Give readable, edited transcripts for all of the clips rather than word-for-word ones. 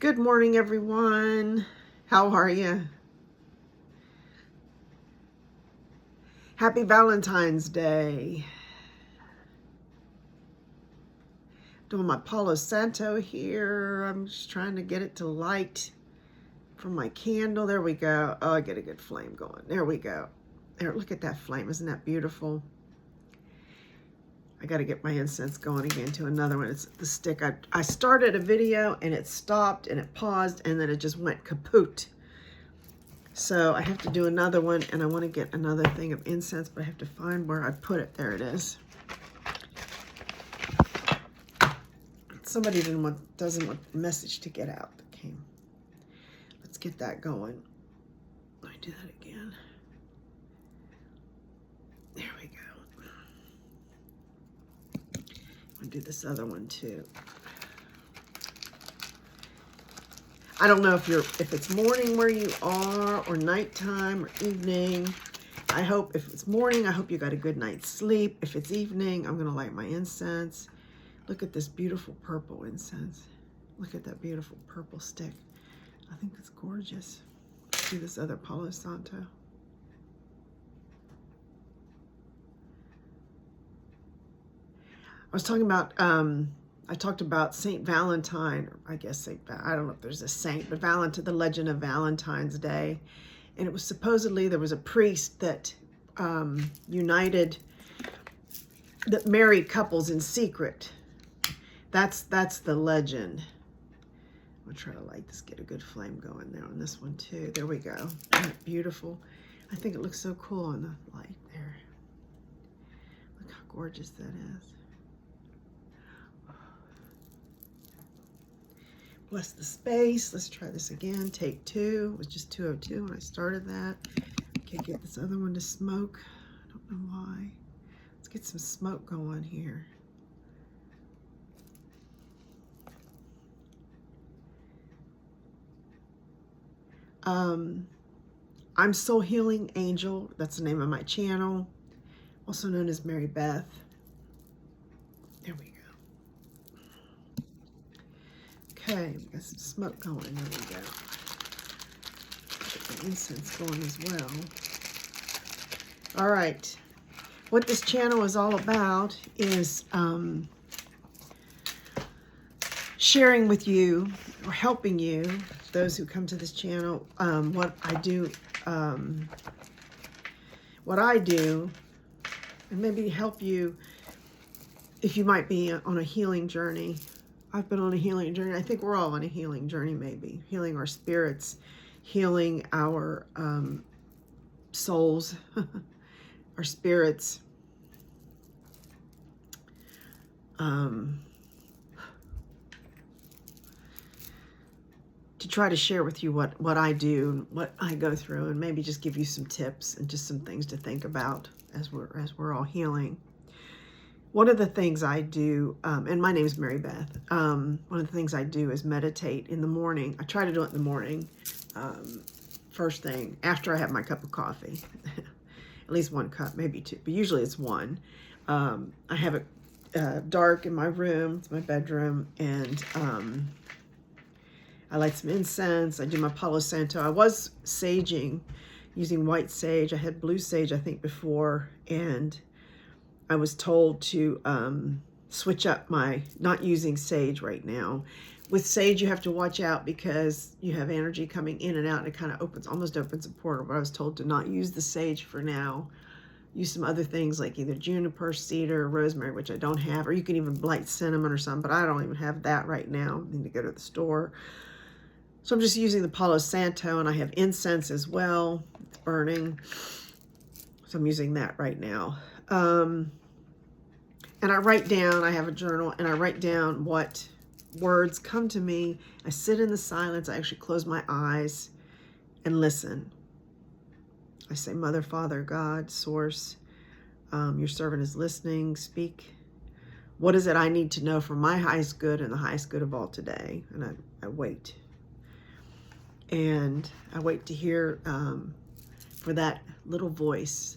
Good morning, everyone. How are you? Happy Valentine's Day. Doing my Palo Santo here. I'm just trying to get it to light from my candle. There we go. Oh, I get a good flame going. There we go. There, look at that flame. Isn't that beautiful? I got to get my incense going again to another one. It's the stick. I started a video and it stopped and it paused and then it just went kaput. So I have to do another one, and I want to get another thing of incense, but I have to find where I put it. There it is. Somebody doesn't want the message to get out that came. Let's get that going. Let me do that again. There we go. I'll do this other one too. I don't know if it's morning where you are, or nighttime, or evening. I hope if it's morning, I hope you got a good night's sleep. If it's evening, I'm gonna light my incense. Look at this beautiful purple incense. Look at that beautiful purple stick. I think it's gorgeous. Let's do this other Palo Santo. I was talking about, I talked about Saint Valentine, or I guess I don't know if there's a saint, but the legend of Valentine's Day. And it was supposedly there was a priest that that married couples in secret. That's the legend. I'm gonna try to light this, get a good flame going there on this one too. There we go. Isn't that beautiful? I think it looks so cool on the light there. Look how gorgeous that is. Bless the space. Let's try this again. Take 2. It was just 202 when I started that. Can't get this other one to smoke. I don't know why. Let's get some smoke going here. I'm Soul Healing Angel. That's the name of my channel, also known as Mary Beth. There we go. Okay, we got some smoke going. There we go. Get the incense going as well. All right. What this channel is all about is sharing with you, or helping you, those who come to this channel, what I do, and maybe help you if you might be on a healing journey. I've been on a healing journey. I think we're all on a healing journey, maybe. Healing our spirits, healing our souls, our spirits. To try to share with you what I do, what I go through, and maybe just give you some tips and just some things to think about as we're all healing. One of the things I do, and my name is Mary Beth, one of the things I do is meditate in the morning. I try to do it in the morning, first thing, after I have my cup of coffee. At least 1 cup, maybe 2, but usually it's 1. I have it dark in my room. It's my bedroom, and I light some incense. I do my Palo Santo. I was saging, using white sage. I had blue sage, I think, before, and I was told to switch up my not using sage right now. With sage, you have to watch out because you have energy coming in and out, and it kind of almost opens a portal. But I was told to not use the sage for now. Use some other things like either juniper, cedar, or rosemary, which I don't have, or you can even light cinnamon or something, but I don't even have that right now. I need to go to the store. So I'm just using the Palo Santo, and I have incense as well. It's burning. So I'm using that right now. And I write down, I have a journal, and I write down what words come to me. I sit in the silence. I actually close my eyes and listen. I say, Mother, Father, God, Source, your servant is listening. Speak. What is it I need to know for my highest good and the highest good of all today? And I wait. And I wait to hear for that little voice.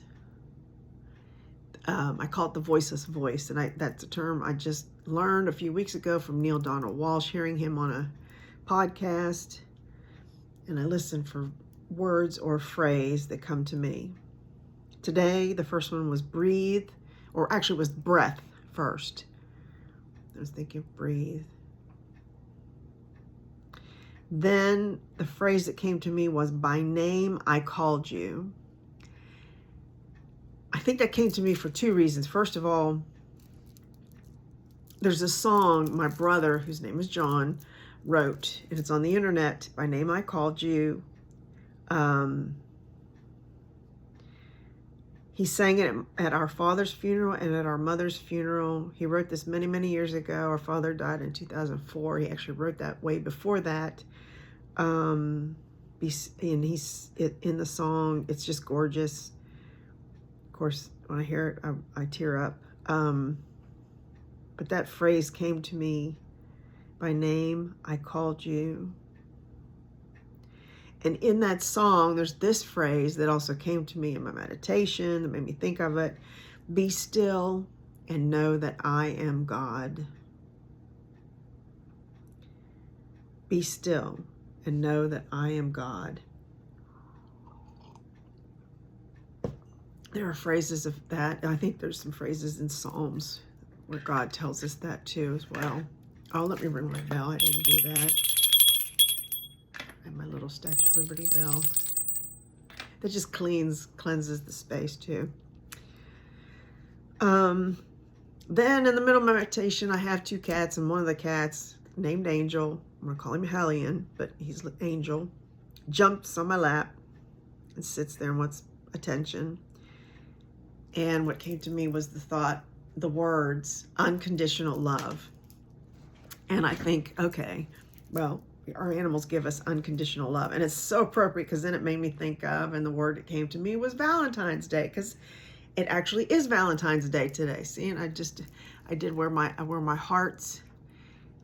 I call it the voiceless voice, and that's a term I just learned a few weeks ago from Neale Donald Walsch, hearing him on a podcast, and I listen for words or phrase that come to me. Today, the first one was breathe, or actually it was breath first. I was thinking breathe. Then the phrase that came to me was, by name I called you. I think that came to me for two reasons. First of all, there's a song my brother, whose name is John, wrote, and it's on the internet, By Name I Called You. He sang it at our father's funeral and at our mother's funeral. He wrote this many, many years ago. Our father died in 2004. He actually wrote that way before that. And he's in the song. It's just gorgeous. Of course, when I hear it, I tear up. But that phrase came to me, by name I called you. And in that song, there's this phrase that also came to me in my meditation that made me think of it. Be still and know that I am God. Be still and know that I am God. There are phrases of that. I think there's some phrases in Psalms where God tells us that too as well. Oh, let me ring my bell. I didn't do that. And my little Statue of Liberty bell. That just cleanses the space too. Then in the middle of my meditation, I have two cats, and one of the cats, named Angel, I'm going to call him Hellion, but he's Angel, jumps on my lap and sits there and wants attention. And what came to me was the words, unconditional love. And I think, okay, well, our animals give us unconditional love. And it's so appropriate because then it made me think of, and the word that came to me was Valentine's Day, because it actually is Valentine's Day today. See, and I did wear my hearts.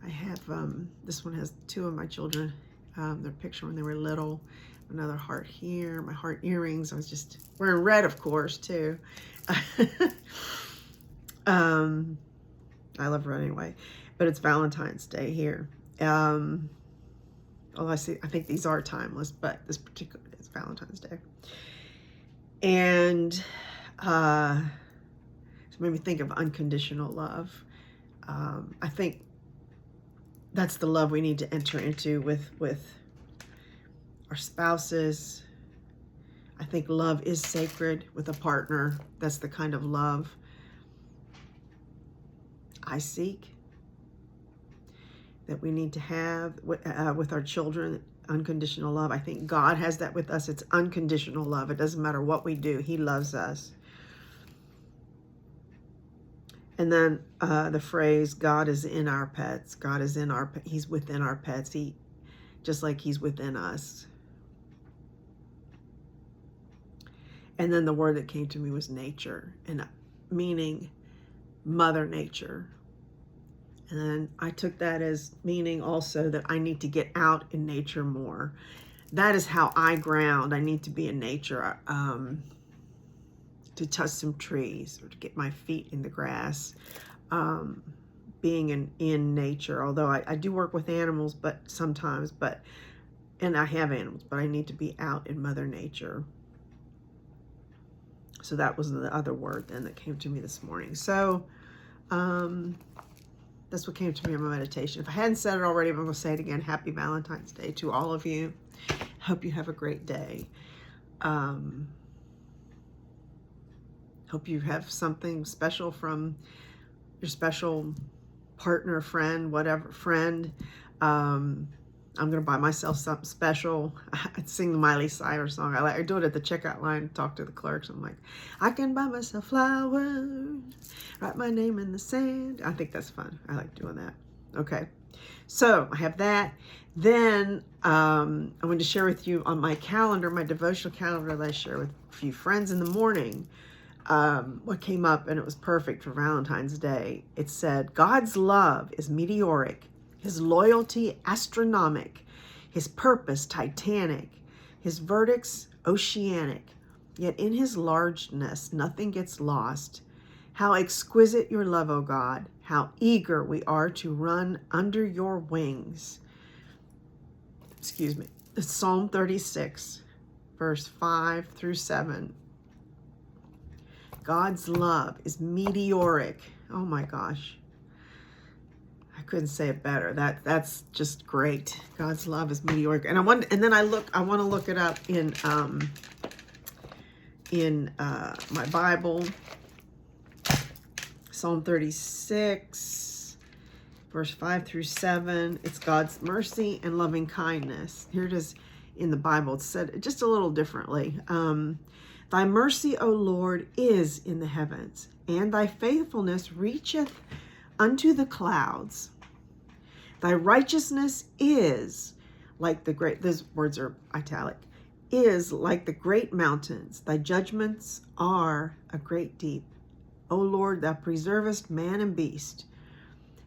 I have, this one has two of my children, their picture when they were little, another heart here, my heart earrings. I was just wearing red, of course, too. I love red anyway, but it's Valentine's Day here. I think these are timeless, but this particular is Valentine's Day. And so it made me think of unconditional love. I think that's the love we need to enter into with our spouses. I think love is sacred with a partner. That's the kind of love I seek, that we need to have with our children, unconditional love. I think God has that with us. It's unconditional love. It doesn't matter what we do. He loves us. And then the phrase, God is in our pets. God is He's within our pets. Just like He's within us. And then the word that came to me was nature, and meaning Mother Nature. And then I took that as meaning also that I need to get out in nature more. That is how I ground. I need to be in nature, to touch some trees or to get my feet in the grass, being in nature. Although I do work with animals, but sometimes, and I have animals, but I need to be out in Mother Nature. So that was the other word then that came to me this morning. So that's what came to me in my meditation. If I hadn't said it already, I'm going to say it again. Happy Valentine's Day to all of you. Hope you have a great day. Hope you have something special from your special partner, friend, whatever friend. I'm going to buy myself something special. I'd sing the Miley Cyrus song. I do it at the checkout line and talk to the clerks. I'm like, I can buy myself flowers, write my name in the sand. I think that's fun. I like doing that. Okay. So I have that. Then I wanted to share with you on my calendar, my devotional calendar that I share with a few friends in the morning, what came up, and it was perfect for Valentine's Day. It said, God's love is meteoric, His loyalty astronomic, His purpose titanic, His verdicts oceanic. Yet in His largeness nothing gets lost. How exquisite your love, O God! How eager we are to run under your wings. excuse me, it's Psalm 36, verse 5 through 7. God's love is meteoric. Oh my gosh. I couldn't say it better. That's just great. God's love is meteoric. And I want to look it up in my Bible. Psalm 36, verse 5 through 7. It's God's mercy and loving kindness. Here it is in the Bible. It's said just a little differently. Thy mercy, O Lord, is in the heavens, and thy faithfulness reacheth unto the clouds. Thy righteousness is like the great, these words are italic, is like the great mountains. Thy judgments are a great deep. O Lord, thou preservest man and beast.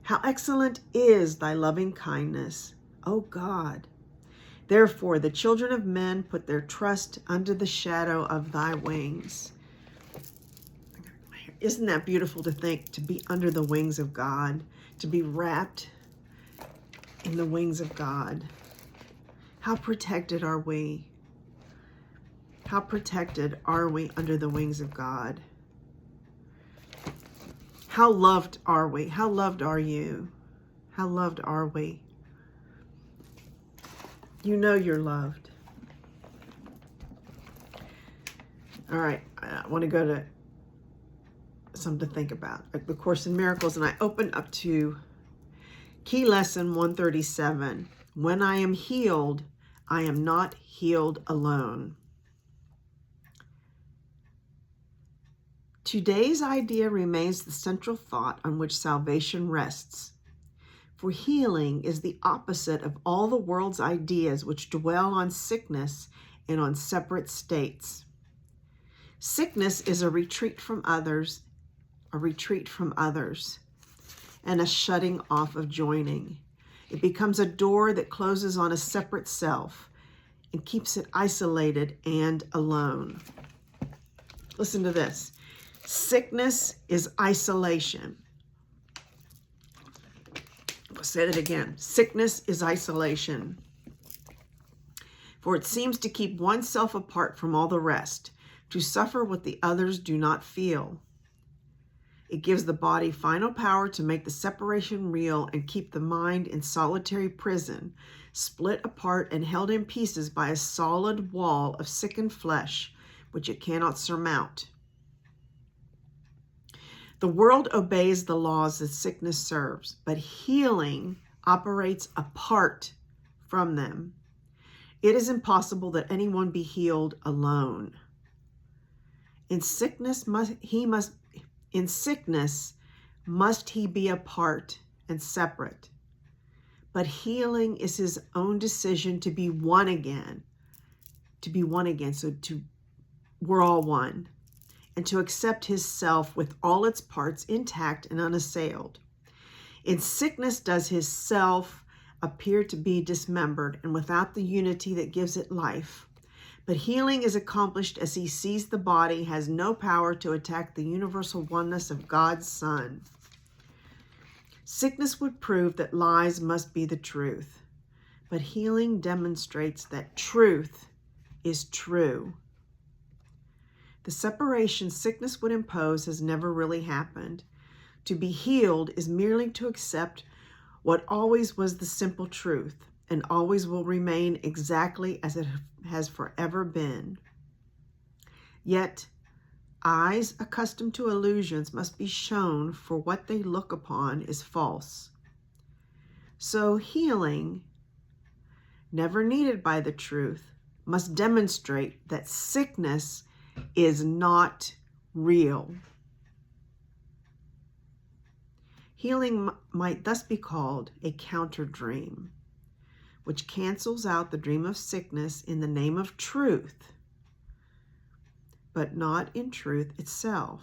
How excellent is thy loving kindness, O God. Therefore, the children of men put their trust under the shadow of thy wings. Isn't that beautiful to think, to be under the wings of God, to be wrapped in the wings of God? How protected are we? How protected are we under the wings of God? How loved are we? How loved are you? How loved are we? You know you're loved. All right, I want to go to something to think about. The Course in Miracles, and I open up to Key Lesson 137. When I am healed, I am not healed alone. Today's idea remains the central thought on which salvation rests. For healing is the opposite of all the world's ideas which dwell on sickness and on separate states. Sickness is a retreat from others, and a shutting off of joining. It becomes a door that closes on a separate self and keeps it isolated and alone. Listen to this. Sickness is isolation. I'll say it again. Sickness is isolation. For it seems to keep oneself apart from all the rest, to suffer what the others do not feel. It gives the body final power to make the separation real and keep the mind in solitary prison, split apart and held in pieces by a solid wall of sickened flesh, which it cannot surmount. The world obeys the laws that sickness serves, but healing operates apart from them. It is impossible that anyone be healed alone. In sickness must he be apart and separate. But healing is his own decision to be one again. So we're all one. And to accept his self with all its parts intact and unassailed. In sickness does his self appear to be dismembered and without the unity that gives it life. But healing is accomplished as he sees the body has no power to attack the universal oneness of God's Son. Sickness would prove that lies must be the truth, but healing demonstrates that truth is true. The separation sickness would impose has never really happened. To be healed is merely to accept what always was the simple truth and always will remain exactly as it has forever been. Yet, eyes accustomed to illusions must be shown for what they look upon is false. So healing, never needed by the truth, must demonstrate that sickness is not real. Healing might thus be called a counter dream, which cancels out the dream of sickness in the name of truth, but not in truth itself.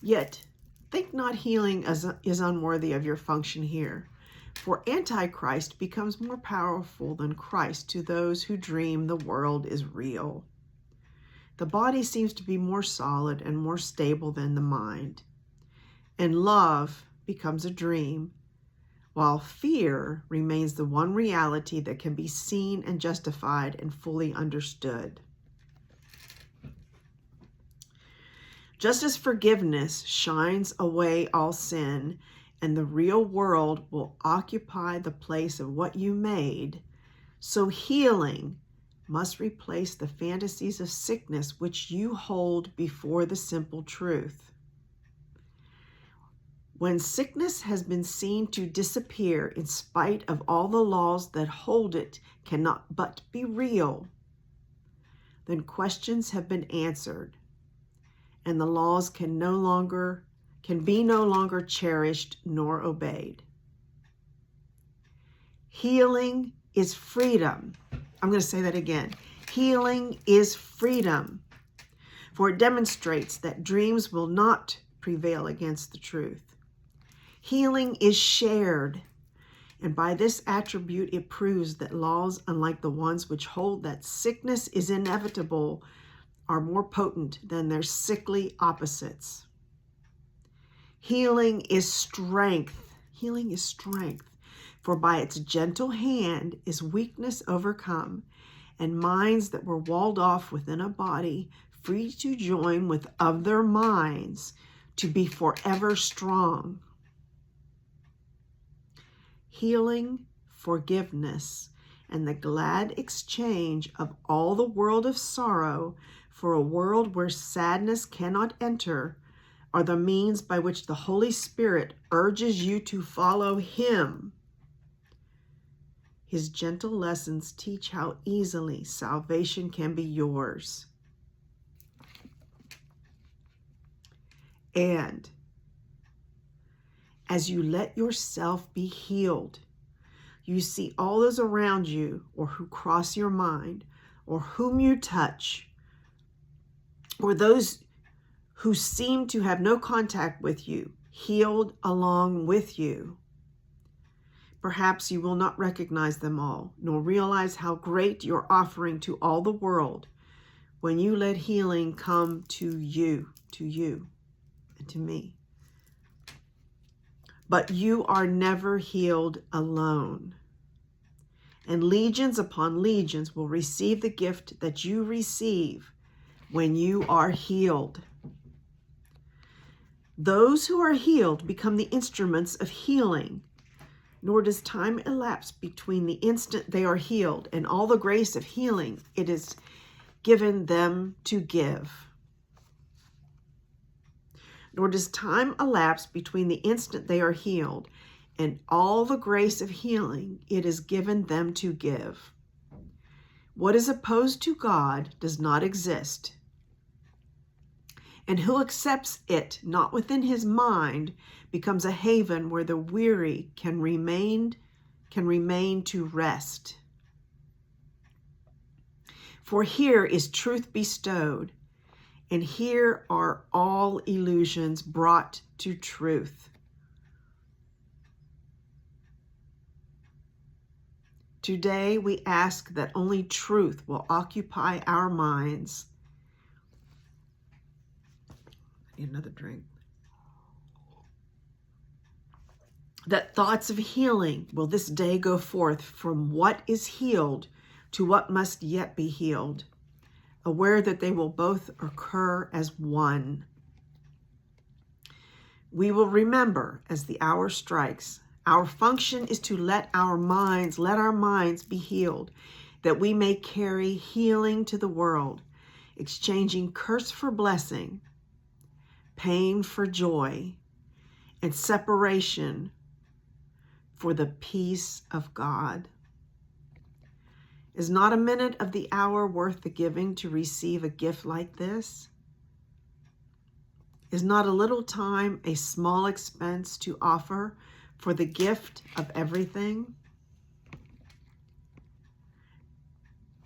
Yet, think not healing is unworthy of your function here. For Antichrist becomes more powerful than Christ to those who dream the world is real. The body seems to be more solid and more stable than the mind. and love becomes a dream, while fear remains the one reality that can be seen and justified and fully understood. Just as forgiveness shines away all sin, and the real world will occupy the place of what you made, so healing must replace the fantasies of sickness which you hold before the simple truth. When sickness has been seen to disappear in spite of all the laws that hold it cannot but be real, then questions have been answered, and the laws can be no longer cherished nor obeyed. Healing is freedom. I'm going to say that again. Healing is freedom, for it demonstrates that dreams will not prevail against the truth. Healing is shared, and by this attribute it proves that laws, unlike the ones which hold that sickness is inevitable, are more potent than their sickly opposites. Healing is strength. Healing is strength, for by its gentle hand is weakness overcome, and minds that were walled off within a body, free to join with other minds to be forever strong. Healing, forgiveness, and the glad exchange of all the world of sorrow for a world where sadness cannot enter are the means by which the Holy Spirit urges you to follow Him. His gentle lessons teach how easily salvation can be yours. And as you let yourself be healed, you see all those around you or who cross your mind or whom you touch or those who seem to have no contact with you, healed along with you. Perhaps you will not recognize them all, nor realize how great your offering to all the world when you let healing come to you, and to me. But you are never healed alone. And legions upon legions will receive the gift that you receive when you are healed. Those who are healed become the instruments of healing, nor does time elapse between the instant they are healed and all the grace of healing it is given them to give. Nor does time elapse between the instant they are healed and all the grace of healing it is given them to give. What is opposed to God does not exist, and who accepts it not within his mind becomes a haven where the weary can remain to rest. For here is truth bestowed, and here are all illusions brought to truth. Today we ask that only truth will occupy our minds. I need another drink. That thoughts of healing will this day go forth from what is healed to what must yet be healed, aware that they will both occur as one. We will remember as the hour strikes, our function is to let our minds be healed, that we may carry healing to the world, exchanging curse for blessing, pain for joy, and separation for the peace of God. Is not a minute of the hour worth the giving to receive a gift like this? Is not a little time a small expense to offer for the gift of everything?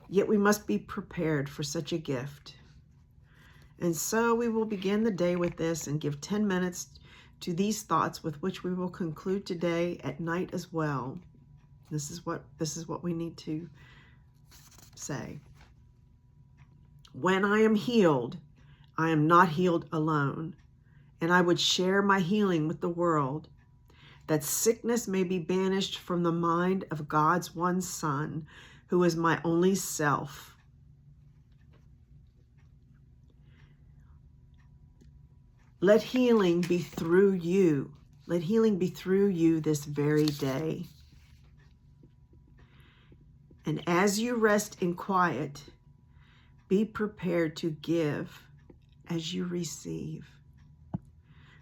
Yet we must be prepared for such a gift. And so we will begin the day with this and give 10 minutes to these thoughts with which we will conclude today at night as well. This is what we need to say. When I am healed, I am not healed alone, and I would share my healing with the world, that sickness may be banished from the mind of God's one Son, who is my only self. Let healing be through you. Let healing be through you this very day. And as you rest in quiet, be prepared to give as you receive,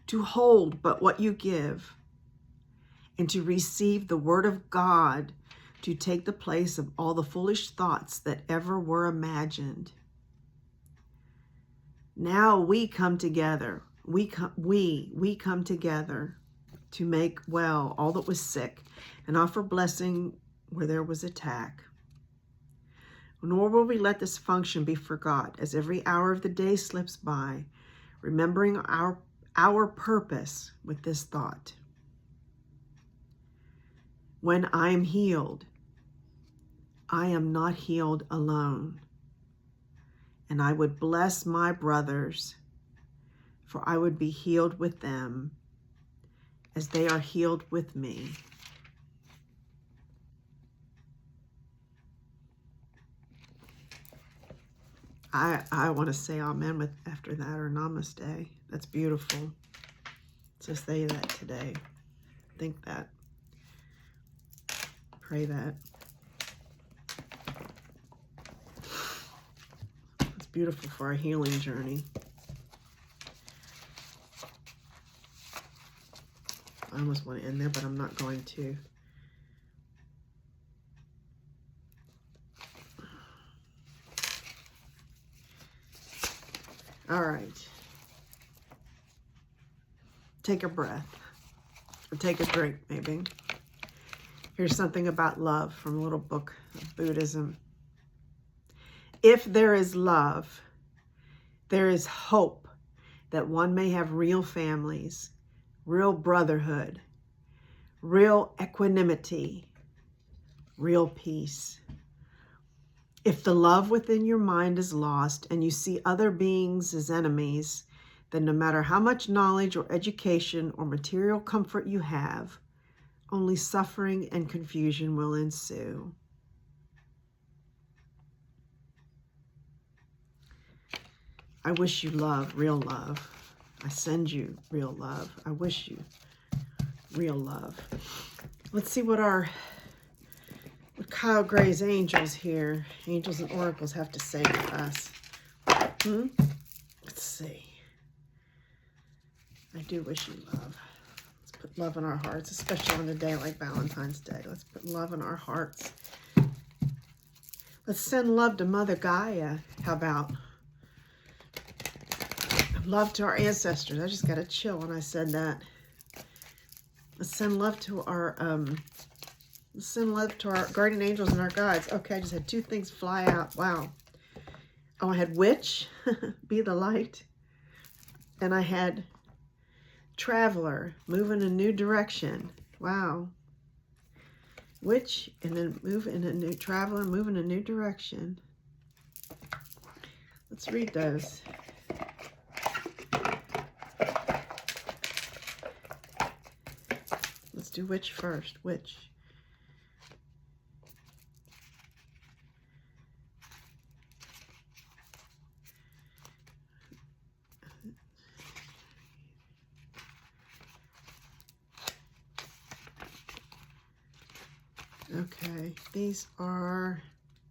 to hold but what you give, and to receive the word of God to take the place of all the foolish thoughts that ever were imagined. Now we come together. We come together to make well all that was sick and offer blessing where there was attack. Nor will we let this function be forgot as every hour of the day slips by, remembering our purpose with this thought. When I am healed, I am not healed alone. And I would bless my brothers, for I would be healed with them as they are healed with me. I want to say amen after that, or namaste. That's beautiful. So say that today. Think that. Pray that. It's beautiful for our healing journey. I almost want to end there, but I'm not going to. All right. Take a breath, or take a drink, maybe. Here's something about love from a little book of Buddhism. If there is love, there is hope that one may have real families, real brotherhood, real equanimity, real peace. If the love within your mind is lost and you see other beings as enemies, then no matter how much knowledge or education or material comfort you have, only suffering and confusion will ensue. I wish you love, real love. I send you real love. I wish you real love. Let's see what Kyle Gray's angels here, angels and oracles, have to say to us. Let's see. I do wish you love. Let's put love in our hearts, especially on a day like Valentine's Day. Let's put love in our hearts. Let's send love to Mother Gaia. How about? Love to our ancestors. I just got to chill when I said that. Let's send love to our guardian angels and our guides. Okay, I just had two things fly out. Wow. Oh, I had witch, be the light. And I had traveler, move in a new direction. Wow. Witch, and then move in a new traveler, move in a new direction. Let's read those. Let's do witch first. Witch. Okay, these are,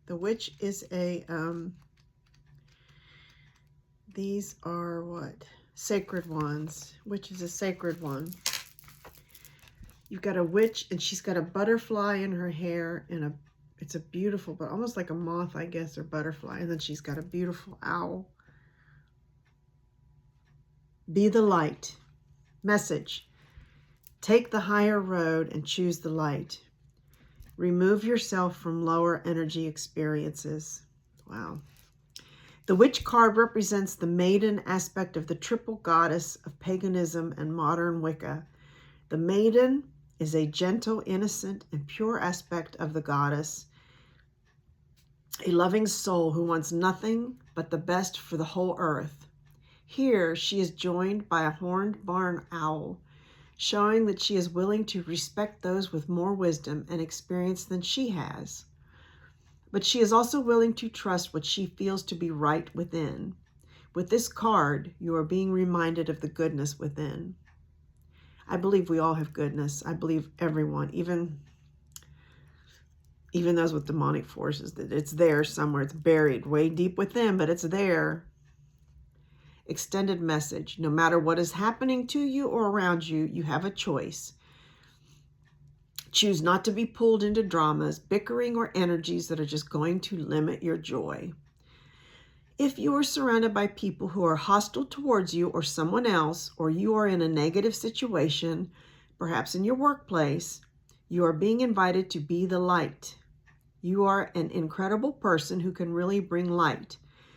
the witch is a, these are what? Sacred ones. Witch is a sacred one. You've got a witch, and she's got a butterfly in her hair, and it's a beautiful, but almost like a moth, I guess, or butterfly. And then she's got a beautiful owl. Be the light. Message. Take the higher road and choose the light. Remove yourself from lower energy experiences. Wow. The witch card represents the maiden aspect of the triple goddess of paganism and modern Wicca. The maiden is a gentle, innocent, and pure aspect of the goddess, a loving soul who wants nothing but the best for the whole earth. Here, she is joined by a horned barn owl, showing that she is willing to respect those with more wisdom and experience than she has. But she is also willing to trust what she feels to be right within. With this card, you are being reminded of the goodness within. I believe we all have goodness. I believe everyone, even those with demonic forces, that it's there somewhere. It's buried way deep within, but it's there. Extended message. No matter what is happening to you or around you, you have a choice. Choose not to be pulled into dramas, bickering, or energies that are just going to limit your joy. If you are surrounded by people who are hostile towards you or someone else, or you are in a negative situation, perhaps in your workplace, you are being invited to be the light. You are an incredible person who can really bring light.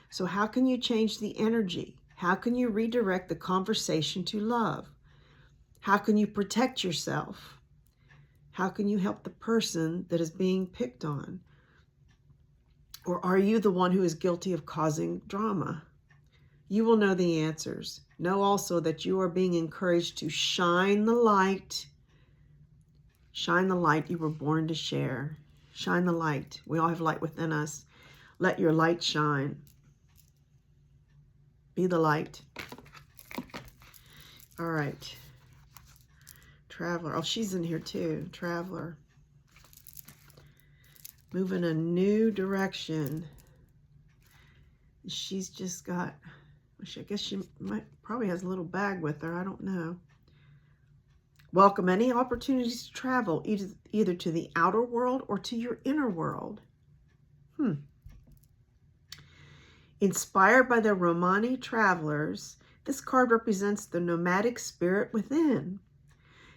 So how can you change the energy? How can you redirect the conversation to love? How can you protect yourself? How can you help the person that is being picked on? Or are you the one who is guilty of causing drama? You will know the answers. Know also that you are being encouraged to shine the light. Shine the light you were born to share. Shine the light. We all have light within us. Let your light shine. Be the light. All right. Traveler. Oh, she's in here too. Traveler. Move in a new direction. She's just got, I guess she probably has a little bag with her. I don't know. Welcome any opportunities to travel, either to the outer world or to your inner world. Inspired by the Romani travelers, this card represents the nomadic spirit within.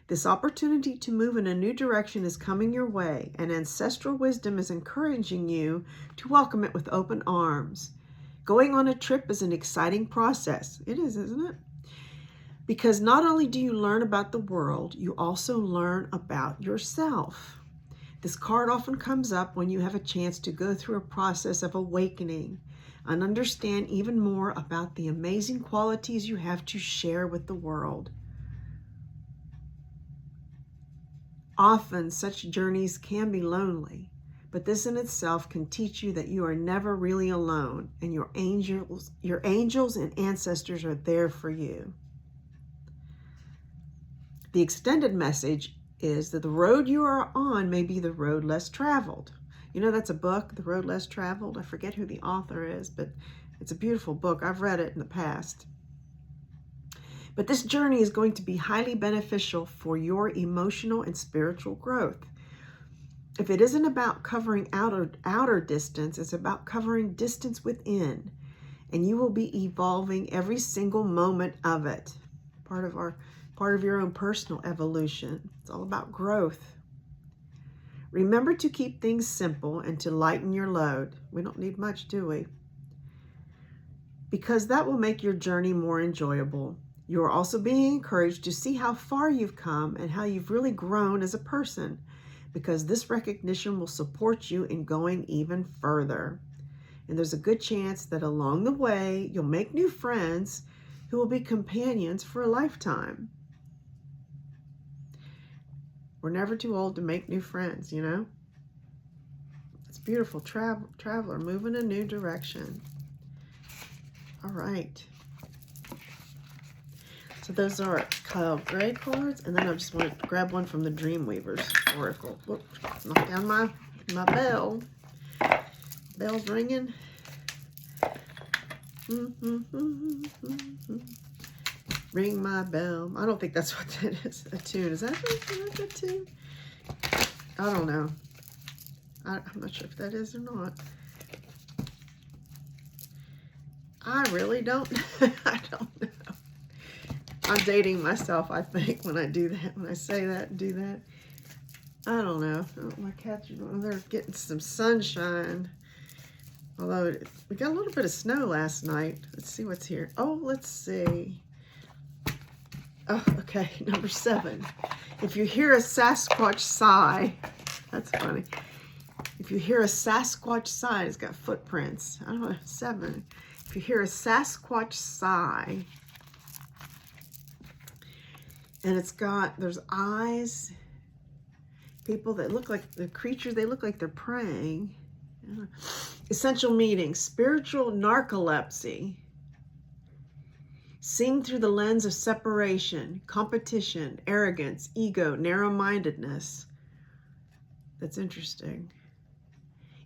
This opportunity to move in a new direction is coming your way, and ancestral wisdom is encouraging you to welcome it with open arms. Going on a trip is an exciting process. It is, isn't it? Because not only do you learn about the world, you also learn about yourself. This card often comes up when you have a chance to go through a process of awakening and understand even more about the amazing qualities you have to share with the world. Often such journeys can be lonely, but this in itself can teach you that you are never really alone, and your angels and ancestors are there for you. The extended message is that the road you are on may be the road less traveled. You know, that's a book, The Road Less Traveled. I forget who the author is, but it's a beautiful book. I've read it in the past. But this journey is going to be highly beneficial for your emotional and spiritual growth. If it isn't about covering outer distance, it's about covering distance within. And you will be evolving every single moment of it. Part of your own personal evolution. It's all about growth. Remember to keep things simple and to lighten your load. We don't need much, do we? Because that will make your journey more enjoyable. You are also being encouraged to see how far you've come and how you've really grown as a person, because this recognition will support you in going even further. And there's a good chance that along the way, you'll make new friends who will be companions for a lifetime. We're never too old to make new friends, you know? It's beautiful. Traveler, move in a new direction. All right. So those are Kyle Gray cards, and then I just want to grab one from the Dreamweavers Oracle. Whoop, knock down my bell. Bell's ringing. Ring my bell. I don't think that's what that is. A tune. Is that a tune? I don't know. I'm not sure if that is or not. I really don't. I don't know. I'm dating myself, I think, when I do that. When I say that and do that. I don't know. Oh, my cats, they're getting some sunshine. Although we got a little bit of snow last night. Let's see what's here. Oh, let's see. Oh, okay. Number 7. If you hear a Sasquatch sigh, that's funny. If you hear a Sasquatch sigh, it's got footprints. I don't know. 7. If you hear a Sasquatch sigh, and there's eyes, people that look like the creatures, they look like they're praying. Essential meaning, spiritual narcolepsy. Seeing through the lens of separation, competition, arrogance, ego, narrow-mindedness. That's interesting.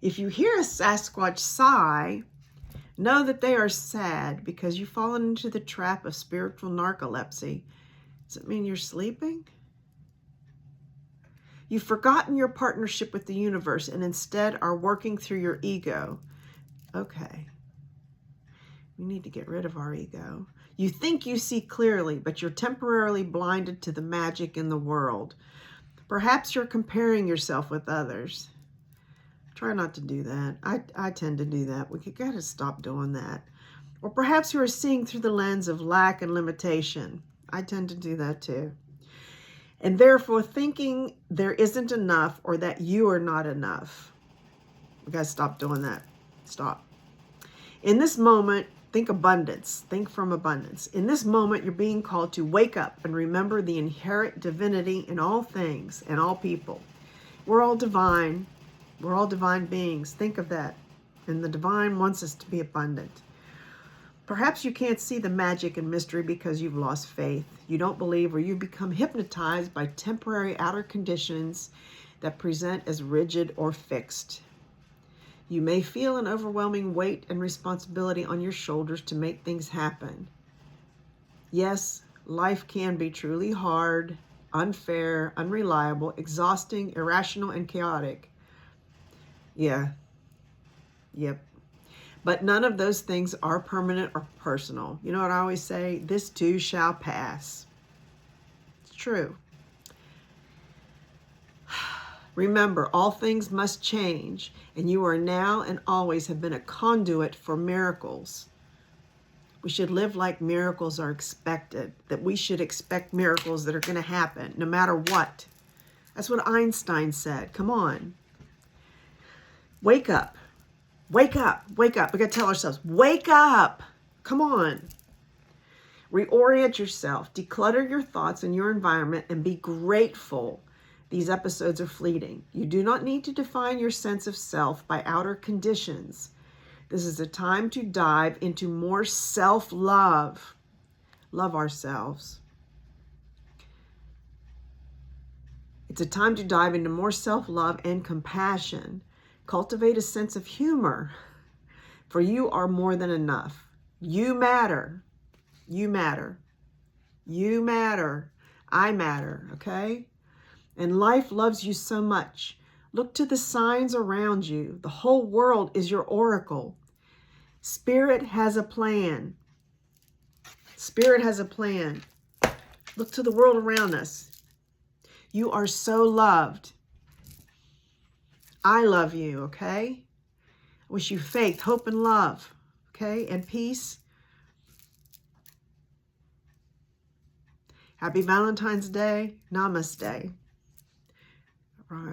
If you hear a Sasquatch sigh, know that they are sad because you've fallen into the trap of spiritual narcolepsy. Does it mean you're sleeping? You've forgotten your partnership with the universe and instead are working through your ego. Okay. We need to get rid of our ego. You think you see clearly, but you're temporarily blinded to the magic in the world. Perhaps you're comparing yourself with others. Try not to do that. I tend to do that. We got to stop doing that. Or perhaps you are seeing through the lens of lack and limitation. I tend to do that too. And therefore thinking there isn't enough or that you are not enough. We got to stop doing that. Stop. In this moment, think abundance. Think from abundance. In this moment, you're being called to wake up and remember the inherent divinity in all things and all people. We're all divine. We're all divine beings. Think of that. And the divine wants us to be abundant. Perhaps you can't see the magic and mystery because you've lost faith. You don't believe, or you've become hypnotized by temporary outer conditions that present as rigid or fixed. You may feel an overwhelming weight and responsibility on your shoulders to make things happen. Yes, life can be truly hard, unfair, unreliable, exhausting, irrational, and chaotic. Yeah. Yep. But none of those things are permanent or personal. You know what I always say? This too shall pass. It's true. Remember, all things must change, and you are now and always have been a conduit for miracles. We should live like miracles are expected, that we should expect miracles that are going to happen no matter what. That's what Einstein said. Come on. Wake up. Wake up, wake up. We got to tell ourselves, wake up. Come on. Reorient yourself, declutter your thoughts and your environment, and be grateful. These episodes are fleeting. You do not need to define your sense of self by outer conditions. This is a time to dive into more self-love. Love ourselves. It's a time to dive into more self-love and compassion. Cultivate a sense of humor, for you are more than enough. You matter. You matter. You matter. I matter, okay? And life loves you so much. Look to the signs around you. The whole world is your oracle. Spirit has a plan. Spirit has a plan. Look to the world around us. You are so loved. I love you, okay? I wish you faith, hope, and love, okay? And peace. Happy Valentine's Day. Namaste.